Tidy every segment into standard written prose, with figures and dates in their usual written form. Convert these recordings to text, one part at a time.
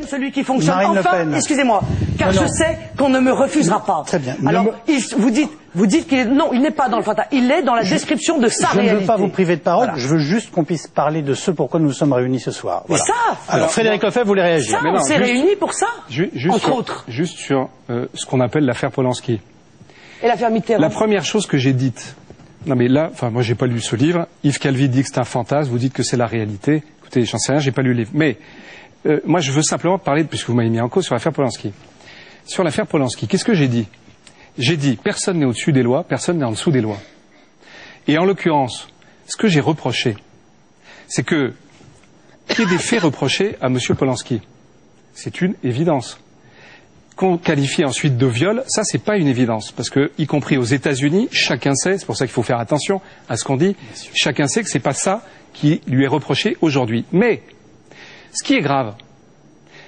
Celui qui fonctionne. Marine Le enfin, Pen. Excusez-moi, car je sais qu'on ne me refusera pas. Très bien. Alors, vous dites qu'il est... Non, il n'est pas dans le fantasme. Il est dans la description de sa réalité. Je ne veux pas vous priver de parole. Voilà. Je veux juste qu'on puisse parler de ce pourquoi nous sommes réunis ce soir. Mais Voilà. ça. Alors, Frédéric Lefebvre voulait réagir. Ça, on s'est réunis pour ça. Entre autres. Juste sur ce qu'on appelle l'affaire Polanski. Et l'affaire Mitterrand. La première chose que j'ai dite. Non mais là, enfin moi j'ai pas lu ce livre. Yves Calvi dit que c'est un fantasme. Vous dites que c'est la réalité. Écoutez, j'en sais rien. J'ai pas lu le livre. Mais moi, je veux simplement parler, puisque vous m'avez mis en cause, sur l'affaire Polanski. Sur l'affaire Polanski, qu'est-ce que j'ai dit? J'ai dit, personne n'est au-dessus des lois, personne n'est en dessous des lois. Et en l'occurrence, ce que j'ai reproché, c'est que qu'il y ait des faits reprochés à M. Polanski. C'est une évidence. Qu'on qualifie ensuite de viol, ça, c'est pas une évidence. Parce que, y compris aux États-Unis, chacun sait, c'est pour ça qu'il faut faire attention à ce qu'on dit, chacun sait que c'est pas ça qui lui est reproché aujourd'hui. Mais, ce qui est grave,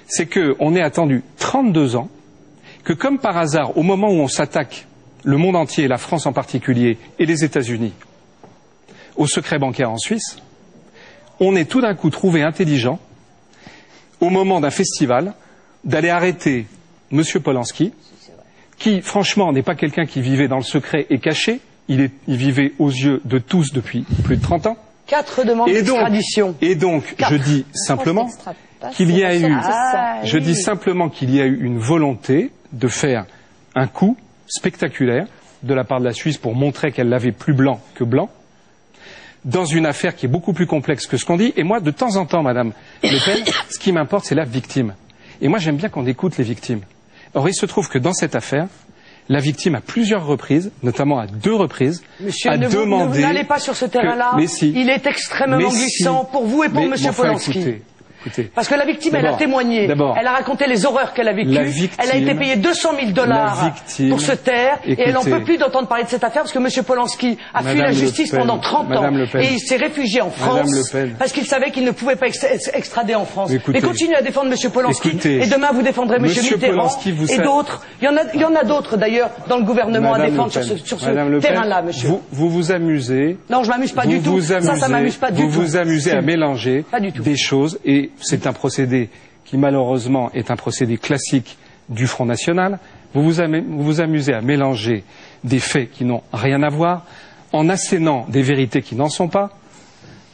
c'est qu'on est attendu 32 ans, que comme par hasard, au moment où on s'attaque, le monde entier, la France en particulier, et les États-Unis, au secret bancaire en Suisse, on est tout d'un coup trouvé intelligent, au moment d'un festival, d'aller arrêter M. Polanski, qui, franchement, n'est pas quelqu'un qui vivait dans le secret et caché, il vivait aux yeux de tous depuis plus de 30 ans. 4 demandes d'extradition. Et donc, je dis simplement qu'il y a eu, une volonté de faire un coup spectaculaire de la part de la Suisse pour montrer qu'elle l'avait plus blanc que blanc, dans une affaire qui est beaucoup plus complexe que ce qu'on dit. Et moi, de temps en temps, Madame Le Pen, ce qui m'importe, c'est la victime. Et moi, j'aime bien qu'on écoute les victimes. Or, il se trouve que dans cette affaire, la victime, à plusieurs reprises, notamment à 2 reprises, Monsieur, a demandé... Vous n'allez pas sur ce terrain-là. Si, il est extrêmement glissant pour vous et pour M. Polanski. Écoutez. Parce que la victime, elle a témoigné. Elle a raconté les horreurs qu'elle a vécues. Elle a été payée $200 000 pour se taire. Et elle n'en peut plus d'entendre parler de cette affaire parce que M. Polanski a fui la justice pendant 30 ans. Et il s'est réfugié en France parce qu'il savait qu'il ne pouvait pas extrader en France. Mais continuez à défendre M. Polanski. Et demain, vous défendrez M. Mitterrand et d'autres. Il y en a d'autres, d'ailleurs, dans le gouvernement à défendre sur ce terrain-là, monsieur. Vous vous amusez. Non, je m'amuse pas du tout. Ça m'amuse pas du tout. Vous vous amusez à mélanger des choses et c'est un procédé qui malheureusement est un procédé classique du Front National. Vous vous amusez à mélanger des faits qui n'ont rien à voir, en assénant des vérités qui n'en sont pas.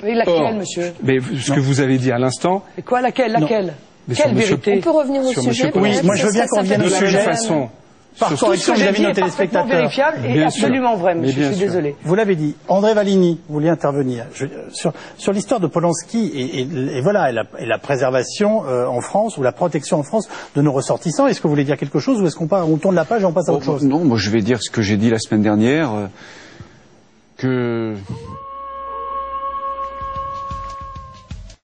Oui, laquelle, monsieur? Mais ce que vous avez dit à l'instant. Et quoi, laquelle? Quelle vérité? On peut revenir au sujet. Oui, moi je veux bien qu'on revienne au sujet. Par correction vis-à-vis de nos téléspectateurs. Vérifiable et absolument vrai, monsieur, je suis désolé. Vous l'avez dit, André Valigny, vous vouliez intervenir sur l'histoire de Polanski et voilà, et la préservation en France ou la protection en France de nos ressortissants. Est-ce que vous voulez dire quelque chose ou est-ce qu'on tourne la page et on passe à autre chose? Non, moi je vais dire ce que j'ai dit la semaine dernière, que